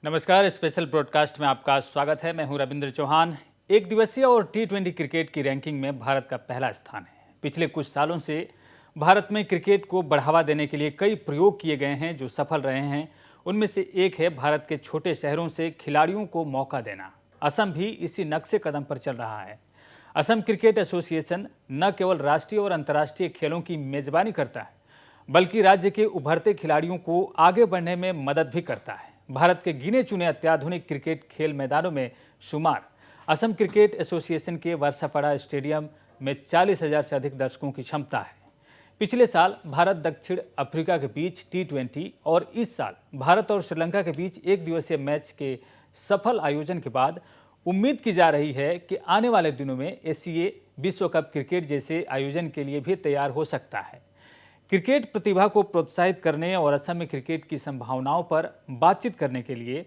नमस्कार, special broadcast में आपका स्वागत है। मैं हूं रविंद्र चौहान। एक दिवसीय और T20 क्रिकेट की रैंकिंग में भारत का पहला स्थान है। पिछले कुछ सालों से भारत में क्रिकेट को बढ़ावा देने के लिए कई प्रयोग किए गए हैं जो सफल रहे हैं। उनमें से एक है भारत के छोटे शहरों से खिलाड़ियों को मौका देना। असम भी इसी नक्शे कदम पर चल रहा है। असम क्रिकेट एसोसिएशन न केवल राष्ट्रीय और अंतर्राष्ट्रीय खेलों की मेजबानी करता है, बल्कि राज्य के उभरते खिलाड़ियों को आगे बढ़ने में मदद भी करता है। भारत के गिने चुने अत्याधुनिक क्रिकेट खेल मैदानों में शुमार असम क्रिकेट एसोसिएशन के वर्षापड़ा स्टेडियम में 40,000 से अधिक दर्शकों की क्षमता है। पिछले साल भारत दक्षिण अफ्रीका के बीच T20 और इस साल भारत और श्रीलंका के बीच एक दिवसीय मैच के सफल आयोजन के बाद उम्मीद की जा रही है कि आने वाले दिनों में एशिया विश्व कप क्रिकेट जैसे आयोजन के लिए भी तैयार हो सकता है। क्रिकेट प्रतिभा को प्रोत्साहित करने और असम में क्रिकेट की संभावनाओं पर बातचीत करने के लिए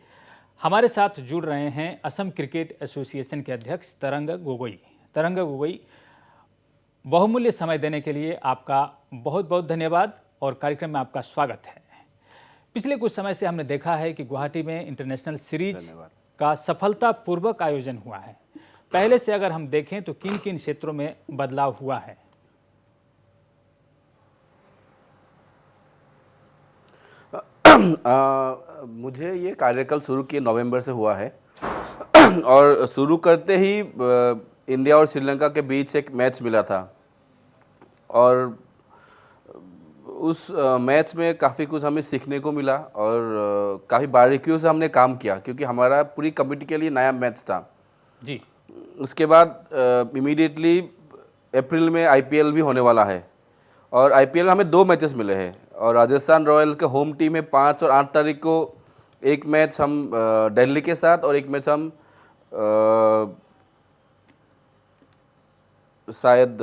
हमारे साथ जुड़ रहे हैं असम क्रिकेट एसोसिएशन के अध्यक्ष तरंग गोगोई। तरंग गोगोई, बहुमूल्य समय देने के लिए आपका बहुत बहुत धन्यवाद और कार्यक्रम में आपका स्वागत है। पिछले कुछ समय से हमने देखा है कि गुवाहाटी में इंटरनेशनल सीरीज का सफलतापूर्वक आयोजन हुआ है। पहले से अगर हम देखें तो किन किन क्षेत्रों में बदलाव हुआ है? मुझे ये कार्यकाल शुरू किए नवंबर से हुआ है और शुरू करते ही इंडिया और श्रीलंका के बीच एक मैच मिला था और उस मैच में काफ़ी कुछ हमें सीखने को मिला और काफ़ी बारीकियों से हमने काम किया क्योंकि हमारा पूरी कमेटी के लिए नया मैच था जी। उसके बाद इमीडिएटली अप्रैल में आईपीएल भी होने वाला है और आईपीएल में हमें 2 मैचेस मिले हैं और राजस्थान रॉयल के होम टीम में 5 और 8 तारीख को एक मैच हम दिल्ली के साथ और एक मैच हम शायद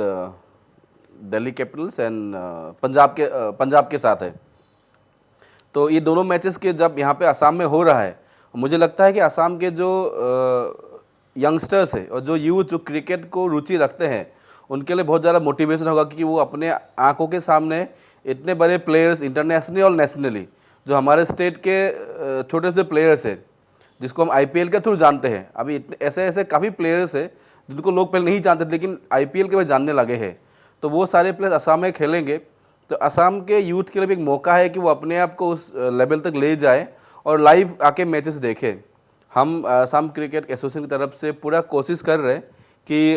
दिल्ली कैपिटल्स एंड पंजाब के साथ है। तो ये दोनों मैचेस के जब यहाँ पे असम में हो रहा है, मुझे लगता है कि असम के जो यंगस्टर्स है और जो यूथ जो क्रिकेट को रुचि रखते हैं उनके लिए बहुत ज़्यादा मोटिवेशन होगा कि वो अपने आंखों के सामने इतने बड़े प्लेयर्स इंटरनेशनली और नेशनली जो हमारे स्टेट के छोटे से प्लेयर्स हैं जिसको हम आईपीएल के थ्रू जानते हैं। अभी इतने ऐसे काफ़ी प्लेयर्स हैं जिनको लोग पहले नहीं जानते लेकिन आईपीएल के वजह जानने लगे हैं। तो वो सारे प्लेयर्स असम में खेलेंगे तो असम के यूथ के लिए भी एक मौका है कि वो अपने आप को उस लेवल तक ले जाए और लाइव आके मैचेस देखें। हम असम क्रिकेट एसोसिएशन की तरफ से पूरा कोशिश कर रहे हैं कि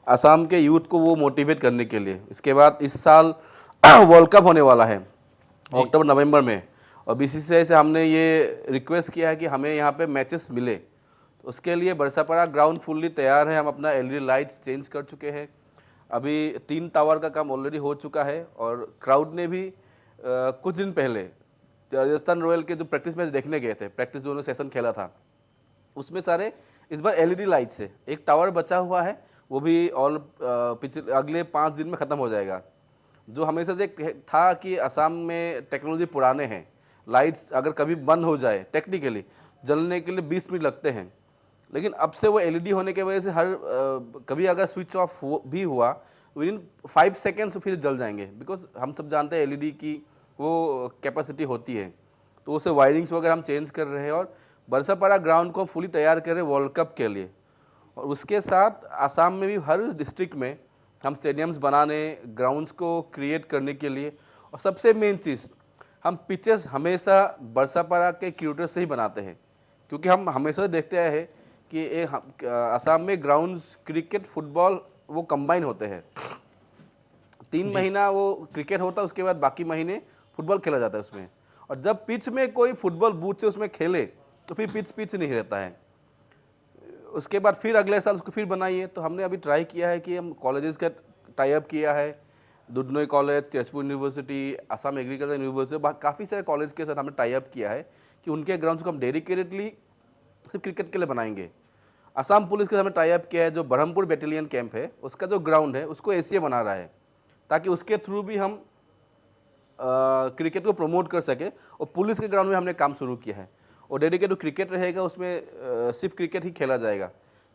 असम के यूथ को वो मोटिवेट करने के लिए। इसके बाद इस साल वर्ल्ड कप होने वाला है अक्टूबर नवंबर में और बीसीसीआई से हमने ये रिक्वेस्ट किया है कि हमें यहाँ पे मैचेस मिले। तो उसके लिए बरसापाड़ा ग्राउंड फुल्ली तैयार है। हम अपना एलईडी लाइट्स चेंज कर चुके हैं। अभी 3 टावर का काम ऑलरेडी हो चुका है और क्राउड ने भी कुछ दिन पहले राजस्थान रॉयल के जो प्रैक्टिस मैच देखने गए थे, प्रैक्टिस जो उन्होंने सेशन खेला था उसमें सारे इस बार एलईडी लाइट्स है। एक टावर बचा हुआ है वो भी पिछले अगले 5 दिन में ख़त्म हो जाएगा। जो हमेशा से था कि असम में टेक्नोलॉजी पुराने हैं, लाइट्स अगर कभी बंद हो जाए टेक्निकली जलने के लिए 20 मिनट लगते हैं, लेकिन अब से वो एलईडी होने की वजह से कभी अगर स्विच ऑफ भी हुआ विद इन 5 सेकेंड्स फिर जल जाएंगे। बिकॉज हम सब जानते हैं एलईडी की वो कैपेसिटी होती है। तो उसे वायरिंग्स वगैरह हम चेंज कर रहे हैं और बरसापाड़ा ग्राउंड को हम फुली तैयार कर रहे हैं वर्ल्ड कप के लिए। और उसके साथ आसाम में भी हर डिस्ट्रिक्ट में हम स्टेडियम्स बनाने, ग्राउंड्स को क्रिएट करने के लिए और सबसे मेन चीज़ हम पिचेस हमेशा बरसापाड़ा के क्रिएटर से ही बनाते हैं क्योंकि हम हमेशा देखते आए हैं कि आसाम में ग्राउंड्स क्रिकेट फुटबॉल वो कंबाइन होते हैं। 3 महीना वो क्रिकेट होता है, उसके बाद बाकी महीने फुटबॉल खेला जाता है उसमें। और जब पिच में कोई फुटबॉल बूथ से उसमें खेले तो फिर पिच नहीं रहता है। उसके बाद फिर अगले साल उसको फिर बनाइए। तो हमने अभी ट्राई किया है कि हम कॉलेजेस का टाई अप किया है, Dudhnoi college, Tezpur university, Assam agriculture university, काफ़ी सारे कॉलेज के साथ हमने टाई अप किया है कि उनके ग्राउंड्स को हम डेडिकेटेडली सिर्फ क्रिकेट के लिए बनाएंगे। असम पुलिस के साथ टाई अप किया है, जो ब्रह्मपुर बैटेलियन कैंप है उसका जो ग्राउंड है उसको एशिया बना रहा है ताकि उसके थ्रू भी हम क्रिकेट को प्रमोट कर सके। और पुलिस के ग्राउंड में हमने काम शुरू किया है और डेडिकेटेड क्रिकेट रहेगा, उसमें सिर्फ क्रिकेट ही खेला जाएगा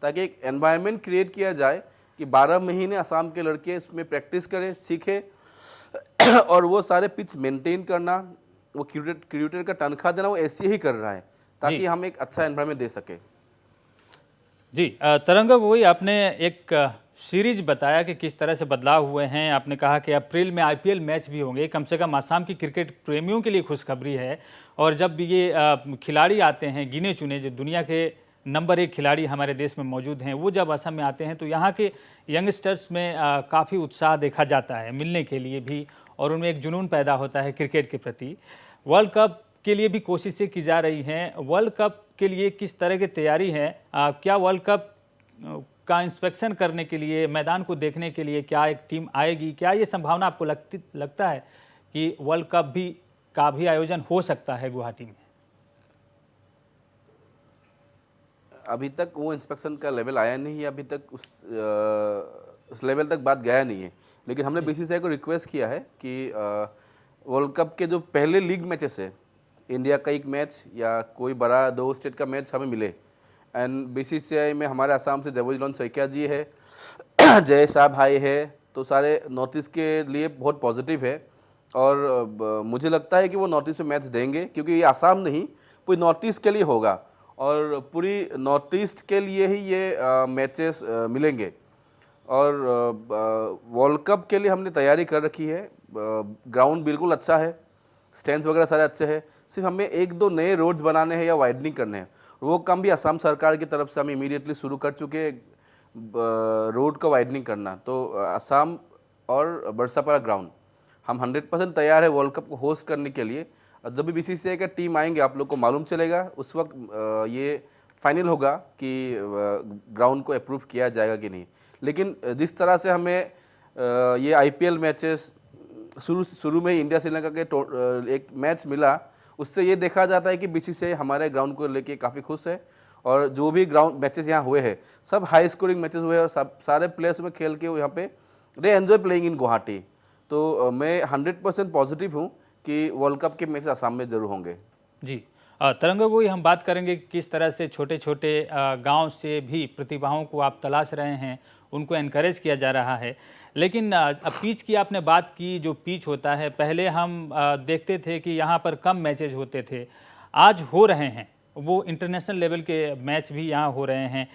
ताकि एक एनवायरनमेंट क्रिएट किया जाए कि 12 महीने असम के लड़के इसमें प्रैक्टिस करें, सीखें और वो सारे पिच मेंटेन करना, वो क्रिएटर का तनख्वाह देना वो ऐसे ही कर रहा है ताकि हम एक अच्छा एनवायरनमेंट दे सके। जी तरंगा गोगोई, आपने एक सीरीज बताया कि किस तरह से बदलाव हुए हैं। आपने कहा कि अप्रैल में आईपीएल मैच भी होंगे। कम से कम आसाम की क्रिकेट प्रेमियों के लिए खुशखबरी है। और जब भी ये खिलाड़ी आते हैं गिने चुने, जो दुनिया के नंबर 1 खिलाड़ी हमारे देश में मौजूद हैं, वो जब असम में आते हैं तो यहाँ के यंगस्टर्स में काफ़ी उत्साह देखा जाता है मिलने के लिए भी, और उनमें एक जुनून पैदा होता है क्रिकेट के प्रति। वर्ल्ड कप के लिए भी कोशिशें की जा रही हैं। वर्ल्ड कप के लिए किस तरह की तैयारी है? क्या वर्ल्ड कप का इंस्पेक्शन करने के लिए, मैदान को देखने के लिए क्या एक टीम आएगी? क्या ये संभावना आपको लगता है कि वर्ल्ड कप का भी आयोजन हो सकता है गुवाहाटी में? अभी तक वो इंस्पेक्शन का लेवल आया नहीं है, अभी तक उस लेवल तक बात गया नहीं है। लेकिन हमने बीसीसीआई को रिक्वेस्ट किया है कि वर्ल्ड कप के जो पहले लीग मैचेस है, इंडिया का एक मैच या कोई बड़ा 2 स्टेट का मैच हमें मिले। एंड बीसीसीआई में हमारे आसाम से जबोजलन सैकिया जी है, जय शाह भाई है, तो सारे नॉर्थ ईस्ट के लिए बहुत पॉजिटिव है। और मुझे लगता है कि वो नॉर्थ ईस्ट में मैच देंगे, क्योंकि ये आसाम नहीं, पूरी नॉर्थ ईस्ट के लिए होगा और पूरी नॉर्थ ईस्ट के लिए ही ये मैचेस मिलेंगे। और वर्ल्ड कप के लिए हमने तैयारी कर रखी है। ग्राउंड बिल्कुल अच्छा है, स्टैंड्स वगैरह सारे अच्छे हैं। सिर्फ हमें 1-2 नए रोड्स बनाने हैं या वाइडनिंग करने हैं। वो काम भी असम सरकार की तरफ से हम इमीडिएटली शुरू कर चुके हैं, रोड का वाइडनिंग करना। तो असम और बरसापारा ग्राउंड हम 100% तैयार है वर्ल्ड कप को होस्ट करने के लिए। जब भी बीसीसीआई का टीम आएंगे आप लोग को मालूम चलेगा, उस वक्त ये फाइनल होगा कि ग्राउंड को अप्रूव किया जाएगा कि नहीं। लेकिन जिस तरह से हमें ये आईपीएल मैचेस शुरू में ही इंडिया श्रीलंका के एक मैच मिला, उससे ये देखा जाता है कि बीसीसीआई हमारे ग्राउंड को लेके काफ़ी खुश है। और जो भी ग्राउंड मैचेस यहाँ हुए हैं सब हाई स्कोरिंग मैचेस हुए हैं, और सारे प्लेयर्स में खेल के वो यहाँ पे they enjoy playing in Guwahati. तो मैं 100% पॉजिटिव हूँ कि वर्ल्ड कप के मैच आसाम में जरूर होंगे। जी तरंगा गोगोई, हम बात करेंगे कि किस तरह से छोटे छोटे गांव से भी प्रतिभाओं को आप तलाश रहे हैं, उनको एनकरेज किया जा रहा है। लेकिन अब पिच की आपने बात की, जो पिच होता है, पहले हम देखते थे कि यहाँ पर कम मैचेज होते थे, आज हो रहे हैं, वो इंटरनेशनल लेवल के मैच भी यहाँ हो रहे हैं।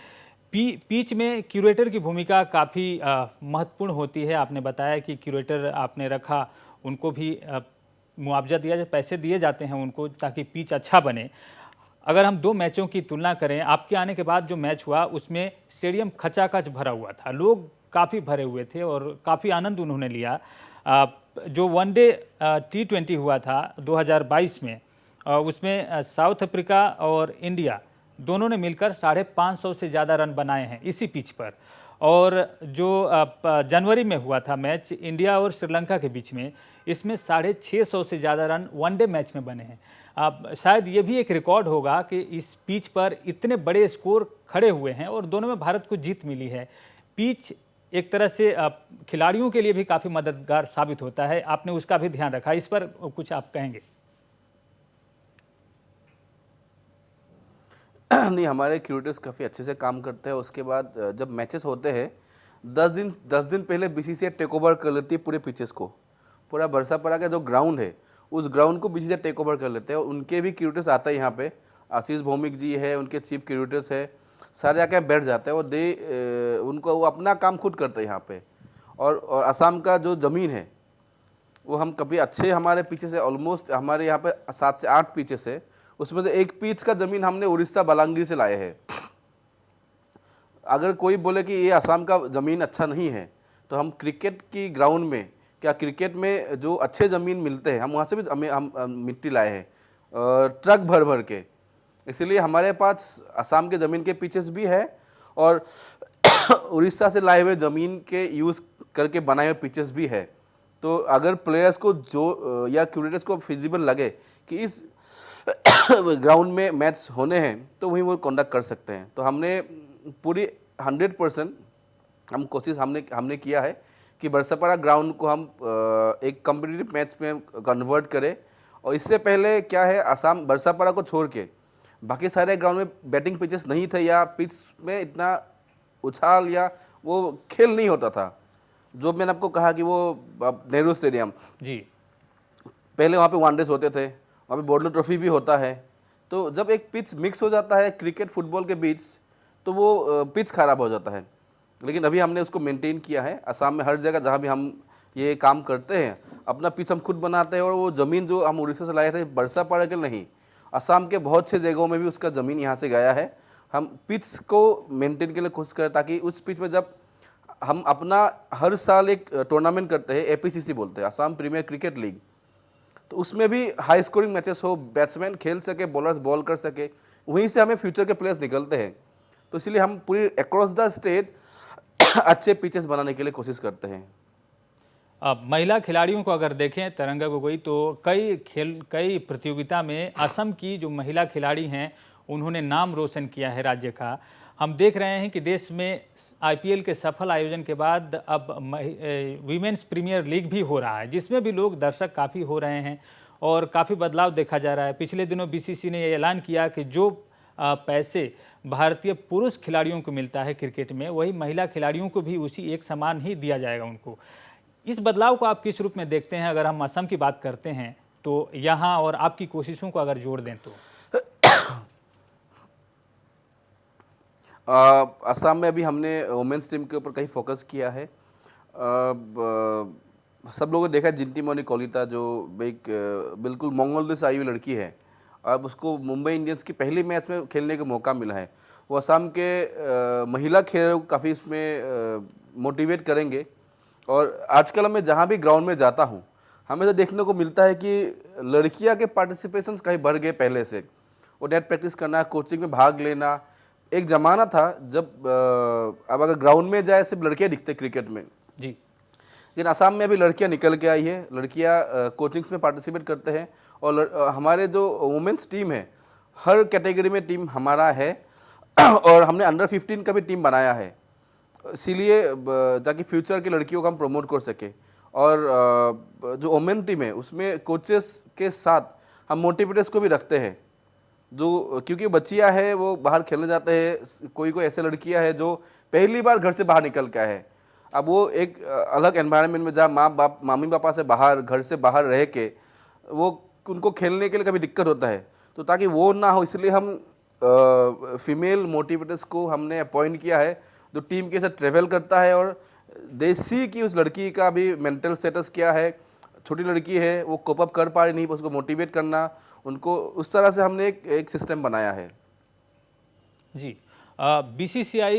पिच में क्यूरेटर की भूमिका काफ़ी महत्वपूर्ण होती है। आपने बताया कि क्यूरेटर आपने रखा, उनको भी मुआवजा दिया जाए, पैसे दिए जाते हैं उनको, ताकि पिच अच्छा बने। अगर हम 2 मैचों की तुलना करें, आपके आने के बाद जो मैच हुआ उसमें स्टेडियम खचाखच भरा हुआ था, लोग काफ़ी भरे हुए थे और काफ़ी आनंद उन्होंने लिया। जो वनडे T20 हुआ था 2022 में, उसमें साउथ अफ्रीका और इंडिया दोनों ने मिलकर 550 से ज़्यादा रन बनाए हैं इसी पिच पर। और जो जनवरी में हुआ था मैच इंडिया और श्रीलंका के बीच में, इसमें 650 से ज़्यादा रन वनडे मैच में बने हैं। शायद ये भी एक रिकॉर्ड होगा कि इस पिच पर इतने बड़े स्कोर खड़े हुए हैं और दोनों में भारत को जीत मिली है। पिच एक तरह से खिलाड़ियों के लिए भी काफ़ी मददगार साबित होता है, आपने उसका भी ध्यान रखा, इस पर कुछ आप कहेंगे? नहीं, हमारे क्यूरेटर्स काफ़ी अच्छे से काम करते हैं। उसके बाद जब मैचेस होते हैं 10 दिन पहले बीसीसीआई टेक ओवर कर लेती है पूरे पिचेस को। पूरा बरसापारा का जो ग्राउंड है उस ग्राउंड को बीसीसीआई टेक ओवर कर लेते हैं, और उनके भी क्यूरेटर्स आता है यहाँ पे। आशीष भौमिक जी है, उनके चीफ क्यूरेटर्स है, सारे आके बैठ जाते हैं। उनको वो अपना काम खुद करते हैं यहाँ पे। और असम का जो ज़मीन है वो हम कभी अच्छे, हमारे पीछे से ऑलमोस्ट हमारे यहाँ पे 7 से 8 पिचेस है, उसमें से एक पिच का ज़मीन हमने उड़ीसा बलांगीर से लाए हैं। अगर कोई बोले कि ये असम का ज़मीन अच्छा नहीं है, तो हम क्रिकेट की ग्राउंड में, क्या क्रिकेट में जो अच्छे ज़मीन मिलते हैं हम वहाँ से भी हम मिट्टी लाए हैं ट्रक भर भर के। इसलिए हमारे पास असम के ज़मीन के पिचेस भी है और उड़ीसा से लाए हुए ज़मीन के यूज़ करके बनाए हुए पिचेस भी है। तो अगर प्लेयर्स को जो या क्यूरेटर्स को फिजिबल लगे कि इस ग्राउंड में मैच होने हैं तो वहीं वो कंडक्ट कर सकते हैं। तो हमने पूरी 100% हम कोशिश हमने किया है कि बरसापारा ग्राउंड को हम एक कॉम्पिटिटिव मैच में कन्वर्ट करें। और इससे पहले क्या है, असम बरसापारा को छोड़ के बाकी सारे ग्राउंड में बैटिंग पिचेस नहीं थे या पिच में इतना उछाल या वो खेल नहीं होता था। जो मैंने आपको कहा कि वो नेहरू स्टेडियम जी, पहले वहाँ पे वनडेज होते थे, वहाँ पे बोर्डलो ट्रॉफी भी होता है। तो जब एक पिच मिक्स हो जाता है क्रिकेट फुटबॉल के बीच, तो वो पिच खराब हो जाता है। लेकिन अभी हमने उसको मेंटेन किया है। असम में हर जगह जहाँ भी हम ये काम करते हैं, अपना पिच हम खुद बनाते हैं। और वो ज़मीन जो हम उड़ीसा से लाए थे, बरसा पड़ा के नहीं, असम के बहुत से जगहों में भी उसका ज़मीन यहाँ से गया है। हम पिच को मेंटेन के लिए कोशिश करें, ताकि उस पिच में जब हम अपना हर साल एक टूर्नामेंट करते हैं, APCC बोलते हैं, असम प्रीमियर क्रिकेट लीग, तो उसमें भी हाई स्कोरिंग मैचेस हो, बैट्समैन खेल सके, बॉलर्स बॉल कर सके, वहीं से हमें फ्यूचर के प्लेयर्स निकलते हैं। तो इसलिए हम पूरी अक्रॉस द स्टेट अच्छे पिचेस बनाने के लिए कोशिश करते हैं। अब महिला खिलाड़ियों को अगर देखें तरंगा गोगोई, तो कई प्रतियोगिता में असम की जो महिला खिलाड़ी हैं उन्होंने नाम रोशन किया है राज्य का। हम देख रहे हैं कि देश में IPL के सफल आयोजन के बाद अब वीमेंस प्रीमियर लीग भी हो रहा है, जिसमें भी लोग दर्शक काफ़ी हो रहे हैं और काफ़ी बदलाव देखा जा रहा है। पिछले दिनों BCCI ने ये ऐलान किया कि जो पैसे भारतीय पुरुष खिलाड़ियों को मिलता है क्रिकेट में, वही महिला खिलाड़ियों को भी उसी एक समान ही दिया जाएगा उनको। इस बदलाव को आप किस रूप में देखते हैं? अगर हम असम की बात करते हैं तो यहाँ और आपकी कोशिशों को अगर जोड़ दें तो। असम में अभी हमने वुमेंस टीम के ऊपर कहीं फोकस किया है। सब लोगों ने देखा जिंतीमणि कलिता, जो एक बिल्कुल मंगोल से आई हुई लड़की है। अब उसको मुंबई इंडियंस की पहली मैच में खेलने का मौका मिला है। वो असम के महिला खिलाड़ियों को काफ़ी इसमें मोटिवेट करेंगे। और आजकल मैं जहाँ भी ग्राउंड में जाता हूँ, हमें तो देखने को मिलता है कि लड़कियाँ के पार्टिसिपेशंस कहीं बढ़ गए पहले से। वो नेट प्रैक्टिस करना, कोचिंग में भाग लेना। एक ज़माना था जब अब अगर ग्राउंड में जाए सिर्फ लड़कियाँ दिखते क्रिकेट में जी, लेकिन असम में अभी लड़कियां निकल के आई है। लड़कियां कोचिंग्स में पार्टिसिपेट करते हैं। और हमारे जो वुमेंस टीम है, हर कैटेगरी में टीम हमारा है। और हमने अंडर 15 का भी टीम बनाया है, इसीलिए ताकि फ्यूचर की लड़कियों को हम प्रमोट कर सके। और जो वुमेन टीम है उसमें कोचेस के साथ हम मोटिवेटर्स को भी रखते हैं, जो क्योंकि बच्चियां हैं वो बाहर खेलने जाते हैं। कोई ऐसे लड़कियां हैं जो पहली बार घर से बाहर निकल के आए हैं। अब वो एक अलग एनवायरनमेंट में जहाँ मामी पापा से बाहर, घर से बाहर रह के वो उनको खेलने के लिए कभी दिक्कत होता है। तो ताकि वो ना हो, इसलिए हम फीमेल मोटिवेटर्स को हमने अपॉइंट किया है, जो टीम के साथ ट्रेवल करता है और देसी की उस लड़की का भी मेंटल स्टेटस क्या है, छोटी लड़की है वो कोप अप कर पा रही नहीं, उसको मोटिवेट करना, उनको उस तरह से हमने एक सिस्टम बनाया है। जी। BCCI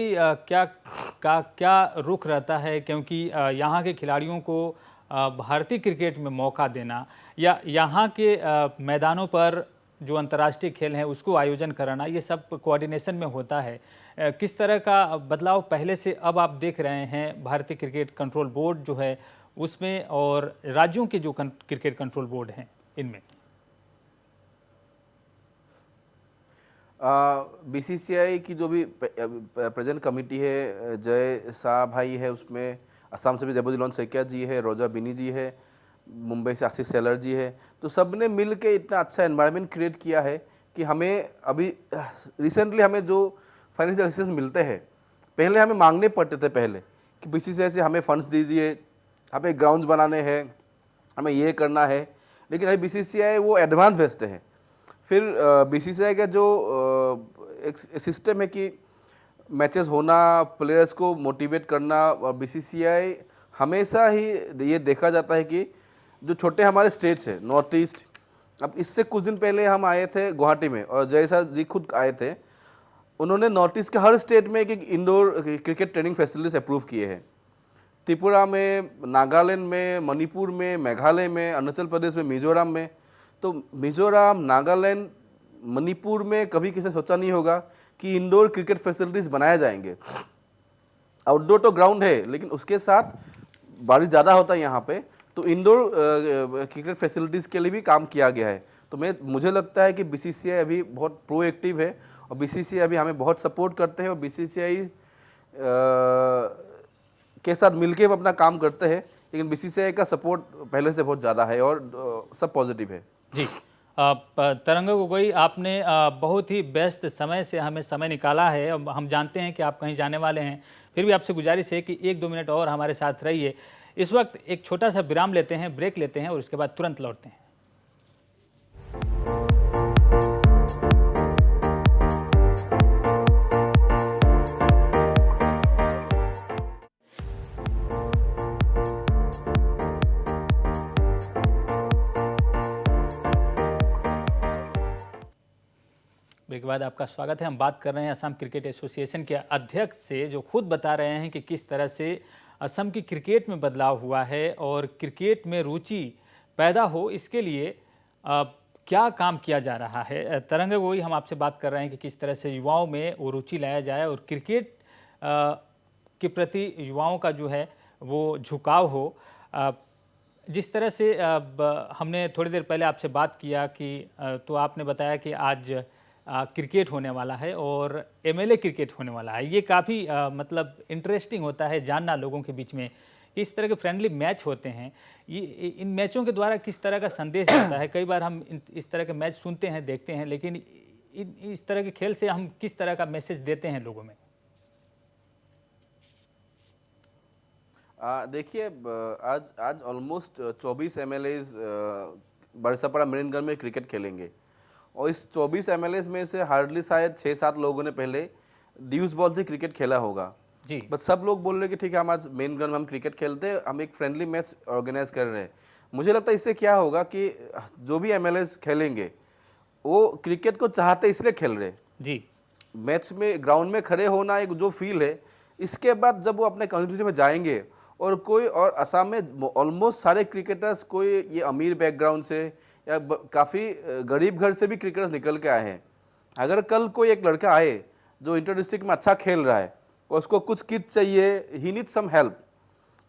क्या रुख रहता है, क्योंकि यहाँ के खिलाड़ियों को भारतीय क्रिकेट में मौका देना या यहाँ के मैदानों पर जो अंतर्राष्ट्रीय खेल हैं उसको आयोजन कराना, ये सब कोऑर्डिनेशन में होता है। किस तरह का बदलाव पहले से अब आप देख रहे हैं भारतीय क्रिकेट कंट्रोल बोर्ड जो है उसमें और राज्यों के जो क्रिकेट कंट्रोल बोर्ड हैं इनमें? BCCI की जो भी प्रेजेंट कमेटी है, जय शाह भाई है उसमें, असम से भी जबुद्दीन सैकिया जी है, रोजा बिनी जी है, मुंबई से आशीष सेलर जी है। तो सब ने मिल के इतना अच्छा एनवायरनमेंट क्रिएट किया है कि हमें अभी रिसेंटली हमें जो फाइनेंशियल असिस्टेंस मिलते हैं, पहले हमें मांगने पड़ते थे पहले कि BCCI से हमें फंड्स दीजिए, हमें ग्राउंड्स बनाने हैं, हमें ये करना है। लेकिन अभी BCCI वो एडवांस भेजते हैं। फिर BCCI का जो एक सिस्टम है कि मैचेस होना, प्लेयर्स को मोटिवेट करना, और BCCI हमेशा ही ये देखा जाता है कि जो छोटे हमारे स्टेट्स है नॉर्थ ईस्ट, अब इससे कुछ दिन पहले हम आए थे गुवाहाटी में और जैसा जी खुद आए थे, उन्होंने नॉर्थ ईस्ट के हर स्टेट में एक indoor cricket training facilities approve किए हैं। त्रिपुरा में, नागालैंड में, मणिपुर में, मेघालय में, अरुणाचल प्रदेश में, मिजोरम में। तो मिजोरम, नागालैंड, मणिपुर में कभी किसी ने सोचा नहीं होगा कि इंडोर क्रिकेट फैसिलिटीज़ बनाए जाएंगे। आउटडोर तो ग्राउंड है लेकिन उसके साथ बारिश ज़्यादा होता है यहाँ पे, तो इंडोर क्रिकेट फैसिलिटीज़ के लिए भी काम किया गया है। तो मुझे लगता है कि BCCI अभी बहुत प्रोएक्टिव है और BCCI अभी हमें बहुत सपोर्ट करते हैं और BCCI के साथ मिलके अपना काम करते हैं। लेकिन BCCI का सपोर्ट पहले से बहुत ज़्यादा है और सब पॉजिटिव है। जी, तरंगा गोगोई, आपने बहुत ही व्यस्त समय से हमें समय निकाला है। हम जानते हैं कि आप कहीं जाने वाले हैं, फिर भी आपसे गुजारिश है कि 1-2 मिनट और हमारे साथ रहिए। इस वक्त एक छोटा सा विराम लेते हैं, ब्रेक लेते हैं और उसके बाद तुरंत लौटते हैं। के बाद आपका स्वागत है। हम बात कर रहे हैं असम क्रिकेट एसोसिएशन के अध्यक्ष से, जो खुद बता रहे हैं कि किस तरह से असम की क्रिकेट में बदलाव हुआ है और क्रिकेट में रुचि पैदा हो इसके लिए क्या काम किया जा रहा है। तरंग गोगोई, हम आपसे बात कर रहे हैं कि किस तरह से युवाओं में वो रुचि लाया जाए और क्रिकेट के प्रति युवाओं का जो है वो झुकाव हो। जिस तरह से हमने थोड़ी देर पहले आपसे बात किया कि तो आपने बताया कि आज क्रिकेट होने वाला है और एमएलए क्रिकेट होने वाला है। ये काफ़ी मतलब इंटरेस्टिंग होता है जानना लोगों के बीच में। इस तरह के फ्रेंडली मैच होते हैं, ये इन मैचों के द्वारा किस तरह का संदेश आता है। कई बार हम इस तरह के मैच सुनते हैं, देखते हैं, लेकिन इस तरह के खेल से हम किस तरह का मैसेज देते हैं लोगों में। देखिए, आज आज ऑलमोस्ट 24 एमएलएज बरसापाड़ा मरीनगढ़ में क्रिकेट खेलेंगे और इस 24 एमएलएज में से हार्डली शायद 6-7 लोगों ने पहले ड्यूस बॉल से क्रिकेट खेला होगा जी। बट सब लोग बोल रहे हैं कि ठीक है, हम आज मरीनगढ़ में हम क्रिकेट खेलते हैं, हम एक फ्रेंडली मैच ऑर्गेनाइज कर रहे हैं। मुझे लगता है इससे क्या होगा कि जो भी एमएलएज खेलेंगे वो क्रिकेट को चाहते इसलिए खेल रहे जी। मैच में ग्राउंड में खड़े होना एक जो फील है, इसके बाद जब वो अपने कम्युनिटी में जाएंगे और कोई और असम में ऑलमोस्ट सारे क्रिकेटर्स कोई ये अमीर बैकग्राउंड से या काफ़ी गरीब घर से भी क्रिकेटर्स निकल के आए हैं। अगर कल कोई एक लड़का आए जो इंटर डिस्ट्रिक्ट में अच्छा खेल रहा है और उसको कुछ किट चाहिए, ही नीड सम हेल्प,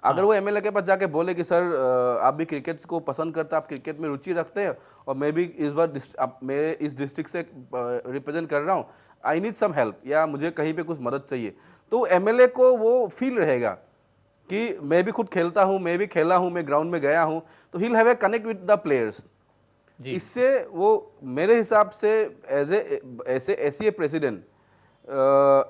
अगर वो एमएलए के पास जाके बोले कि सर आप भी क्रिकेट को पसंद करते हैं, आप क्रिकेट में रुचि रखते हैं और मैं भी इस बार मैं इस डिस्ट्रिक्ट से रिप्रेजेंट कर रहा हूँ, आई नीड सम हेल्प, या मुझे कहीं पे कुछ मदद चाहिए, तो एमएलए को वो फील रहेगा कि मैं भी खुद खेलता हूँ, मैं भी खेला हूँ, मैं ग्राउंड में गया हूँ, तो he will have a connect with the players. इससे वो मेरे हिसाब से ऐसे प्रेसिडेंट,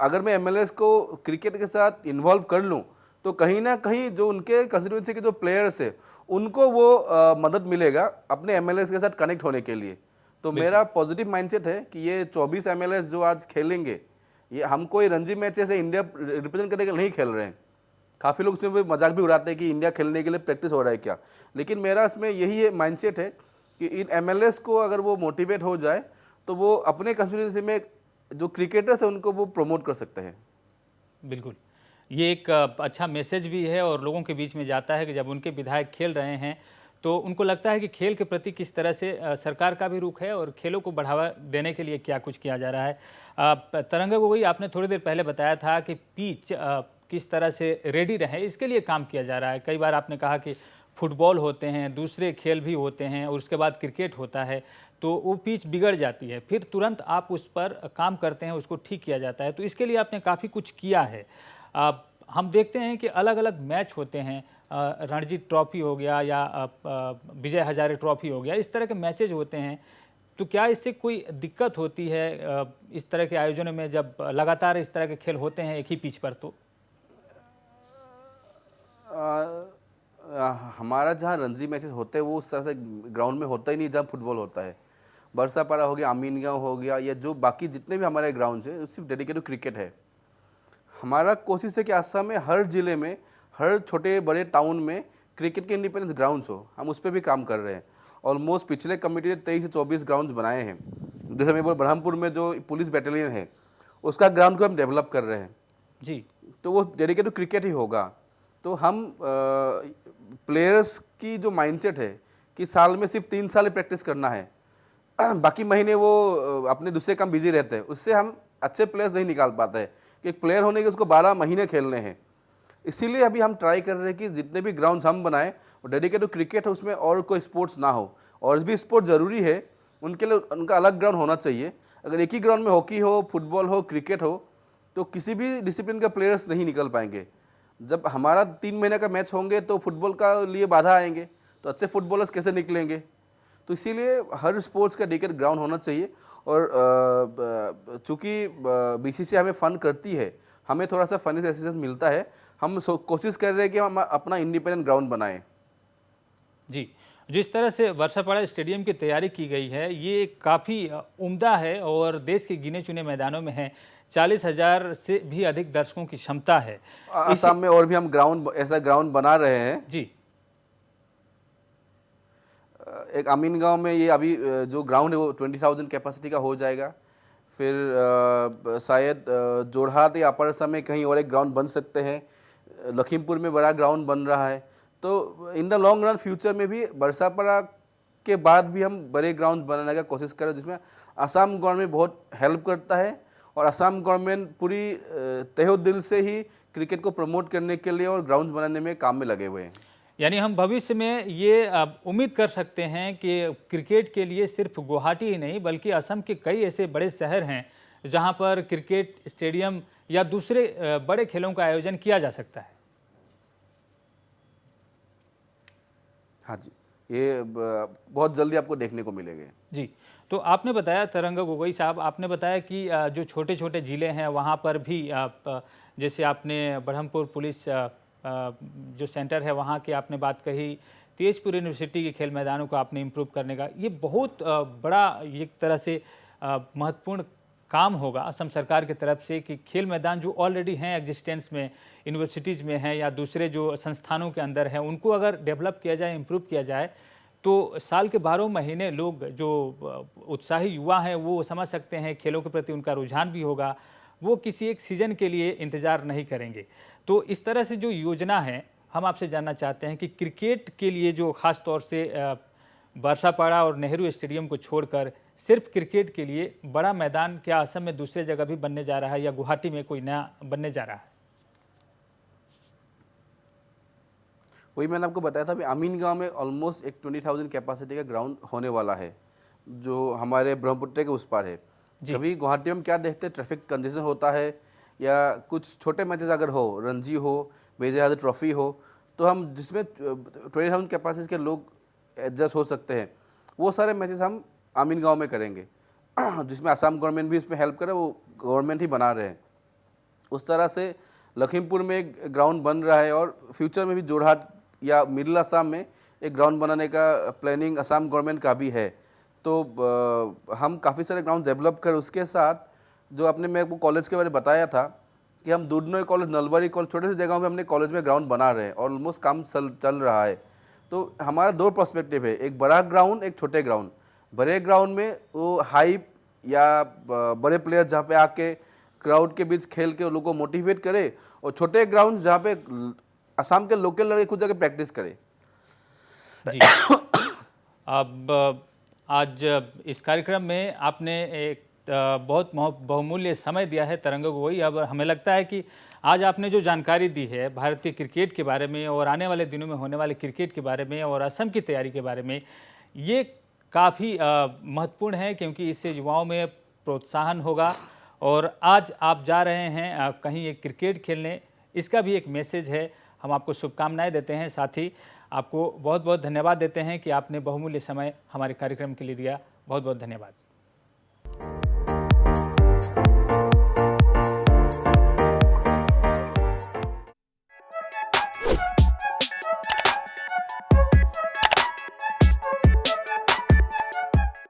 अगर मैं एमएलएस को क्रिकेट के साथ इन्वॉल्व कर लूँ तो कहीं ना कहीं जो उनके कंस्टिट्यूएंसी के जो प्लेयर्स है उनको वो मदद मिलेगा अपने एमएलएस के साथ कनेक्ट होने के लिए। तो मेरा पॉजिटिव माइंडसेट है कि ये 24 एमएलएस जो आज खेलेंगे, ये हम कोई रणजी मैचेस से इंडिया रिप्रेजेंट करने के लिए नहीं खेल रहे हैं। काफ़ी लोग उसमें मजाक भी उड़ाते हैं कि इंडिया खेलने के लिए प्रैक्टिस हो रहा है क्या, लेकिन मेरा इसमें यही माइंडसेट है कि इन एमएलएस को अगर वो मोटिवेट हो जाए तो वो अपने कंस्टिट्यूएंसी में जो क्रिकेटर्स है उनको वो प्रमोट कर सकते हैं। बिल्कुल, ये एक अच्छा मैसेज भी है और लोगों के बीच में जाता है कि जब उनके विधायक खेल रहे हैं तो उनको लगता है कि खेल के प्रति किस तरह से सरकार का भी रुख है और खेलों को बढ़ावा देने के लिए क्या कुछ किया जा रहा है। तरंग गोगोई, आपने थोड़ी देर पहले बताया था कि पिच किस तरह से रेडी रहे, इसके लिए काम किया जा रहा है। कई बार आपने कहा कि फुटबॉल होते हैं, दूसरे खेल भी होते हैं और उसके बाद क्रिकेट होता है तो वो पिच बिगड़ जाती है, फिर तुरंत आप उस पर काम करते हैं, उसको ठीक किया जाता है। तो इसके लिए आपने काफ़ी कुछ किया है। हम देखते हैं कि अलग अलग मैच होते हैं, रणजी ट्रॉफी हो गया या विजय हजारे ट्रॉफी हो गया, इस तरह के मैचेज होते हैं। तो क्या इससे कोई दिक्कत होती है इस तरह के आयोजनों में जब लगातार इस तरह के खेल होते हैं एक ही पिच पर? तो हमारा जहाँ रणजी मैचेस होते हैं वो उस तरह से ग्राउंड में होता ही नहीं जहाँ फुटबॉल होता है। बरसापाड़ा हो गया, अमीनगांव हो गया, या जो बाकी जितने भी हमारे ग्राउंड है सिर्फ डेडिकेटेड क्रिकेट है। हमारा कोशिश है कि असम में हर जिले में, हर छोटे बड़े टाउन में क्रिकेट के इंडिपेंडेंस ग्राउंड्स हो, हम उस पर भी काम कर रहे हैं। ऑलमोस्ट पिछले कमेटी ने 23 से 24 ग्राउंड्स बनाए हैं। जैसे मैं बोल, ब्रह्मपुर में जो पुलिस बैटालियन है उसका ग्राउंड को हम डेवलप कर रहे हैं जी, तो वो डेडिकेटेड क्रिकेट ही होगा। तो हम प्लेयर्स की जो माइंडसेट है कि साल में सिर्फ 3 साल प्रैक्टिस करना है, बाकी महीने वो अपने दूसरे काम बिजी रहते हैं, उससे हम अच्छे प्लेयर्स नहीं निकाल पाते हैं कि एक प्लेयर होने के उसको 12 महीने खेलने हैं। इसीलिए अभी हम ट्राई कर रहे हैं कि जितने भी ग्राउंड्स हम बनाएं वो डेडिकेटेड क्रिकेट है, उसमें और कोई स्पोर्ट्स ना हो। और भी स्पोर्ट ज़रूरी है, उनके लिए उनका अलग ग्राउंड होना चाहिए। अगर एक ही ग्राउंड में हॉकी हो, फुटबॉल हो, क्रिकेट हो तो किसी भी डिसिप्लिन का प्लेयर्स नहीं निकल पाएंगे। जब हमारा 3 महीने का मैच होंगे तो फुटबॉल का लिए बाधा आएंगे, तो अच्छे फुटबॉलर्स कैसे निकलेंगे? तो इसीलिए हर स्पोर्ट्स का डेडिकेटेड ग्राउंड होना चाहिए। और चूँकि बीसीसीआई हमें फ़ंड करती है, हमें थोड़ा सा फाइनेंशियल असिस्टेंस मिलता है, हम कोशिश कर रहे हैं कि हम अपना इंडिपेंडेंट ग्राउंड बनाएं। जी, जिस तरह से बरसापाड़ा स्टेडियम की तैयारी की गई है ये काफ़ी उम्दा है और देश के गिने चुने मैदानों में है। 40,000 से भी अधिक दर्शकों की क्षमता है। असम में और भी हम ऐसा ग्राउंड बना रहे हैं जी। एक अमीनगांव में ये अभी जो ग्राउंड है वो 20,000 कैपेसिटी का हो जाएगा। फिर शायद जोरहाट या अपर असम में कहीं और एक ग्राउंड बन सकते हैं। लखीमपुर में बड़ा ग्राउंड बन रहा है। तो in the long run future में भी बरसापारा के बाद भी हम बड़े ग्राउंड बनाने का कोशिश करें, जिसमें असम गवर्नमेंट बहुत हेल्प करता है और असम गवर्नमेंट पूरी तहे दिल से ही क्रिकेट को प्रमोट करने के लिए और ग्राउंड बनाने में काम में लगे हुए हैं। यानी हम भविष्य में ये उम्मीद कर सकते हैं कि क्रिकेट के लिए सिर्फ गुवाहाटी ही नहीं बल्कि असम के कई ऐसे बड़े शहर हैं जहां पर क्रिकेट स्टेडियम या दूसरे बड़े खेलों का आयोजन किया जा सकता है। हाँ जी, ये बहुत जल्दी आपको देखने को मिलेंगे। जी, तो आपने बताया तरंगा गोगोई साहब, आपने बताया कि जो छोटे छोटे ज़िले हैं वहाँ पर भी जैसे आपने ब्रह्मपुर पुलिस जो सेंटर है वहाँ की आपने बात कही, तेजपुर यूनिवर्सिटी के खेल मैदानों को आपने इम्प्रूव करने का, ये बहुत बड़ा एक तरह से महत्वपूर्ण काम होगा असम सरकार की तरफ से कि खेल मैदान जो ऑलरेडी हैं एग्जिस्टेंस में, यूनिवर्सिटीज़ में हैं या दूसरे जो संस्थानों के अंदर हैं, उनको अगर डेवलप किया जाए, इम्प्रूव किया जाए तो साल के 12 महीने लोग जो उत्साही युवा हैं वो समझ सकते हैं, खेलों के प्रति उनका रुझान भी होगा, वो किसी एक सीज़न के लिए इंतज़ार नहीं करेंगे। तो इस तरह से जो योजना है, हम आपसे जानना चाहते हैं कि क्रिकेट के लिए जो ख़ास तौर से बरसापाड़ा और नेहरू स्टेडियम को छोड़कर सिर्फ क्रिकेट के लिए बड़ा मैदान क्या असम में दूसरे जगह भी बनने जा रहा है या गुवाहाटी में कोई नया बनने जा रहा है? वही मैंने आपको बताया था अभी अमीन गांव में ऑलमोस्ट एक 20,000 कैपेसिटी का ग्राउंड होने वाला है, जो हमारे ब्रह्मपुत्र के उस पार है। कभी गुवाहाटी में क्या देखते हैं, ट्रैफिक कंजेशन होता है या कुछ छोटे मैचेस अगर हो, रणजी हो, मेजर हाजिर ट्रॉफी हो, तो हम जिसमें 20,000 कैपेसिटी के लोग एडजस्ट हो सकते हैं, वो सारे मैचेस हम अमीन गांव में करेंगे जिसमें असम गवर्नमेंट भी इसमें हेल्प करे, वो गवर्नमेंट ही बना रहे हैं। उस तरह से लखीमपुर में एक ग्राउंड बन रहा है और फ्यूचर में भी जोरहाट या मिडिल असम में एक ग्राउंड बनाने का प्लानिंग असम गवर्नमेंट का भी है। तो हम काफ़ी सारे ग्राउंड डेवलप कर, उसके साथ जो आपने मेरे को कॉलेज के बारे में बताया था कि हम दूधनोई कॉलेज, नलबाड़ी कॉलेज, छोटे से जगहों पे हमने कॉलेज में ग्राउंड बना रहे हैं और ऑलमोस्ट काम चल रहा है। तो हमारा दो पर्सपेक्टिव है, एक बड़ा ग्राउंड, एक छोटे ग्राउंड। बड़े ग्राउंड में वो हाइप या बड़े प्लेयर जहाँ पे आके क्राउड के बीच खेल के लोगों को मोटिवेट करे, और छोटे ग्राउंड जहाँ पे असम के लोकल लड़के खुद जाके प्रैक्टिस करे। जी अब आज इस कार्यक्रम में आपने एक बहुत बहुमूल्य समय दिया है तरंगा गोगोई। अब हमें लगता है कि आज आपने जो जानकारी दी है भारतीय क्रिकेट के बारे में और आने वाले दिनों में होने वाले क्रिकेट के बारे में और असम की तैयारी के बारे में, ये काफ़ी महत्वपूर्ण है क्योंकि इससे युवाओं में प्रोत्साहन होगा। और आज आप जा रहे हैं कहीं एक क्रिकेट खेलने, इसका भी एक मैसेज है। हम आपको शुभकामनाएं देते हैं, साथ ही आपको बहुत बहुत धन्यवाद देते हैं कि आपने बहुमूल्य समय हमारे कार्यक्रम के लिए दिया। बहुत बहुत धन्यवाद।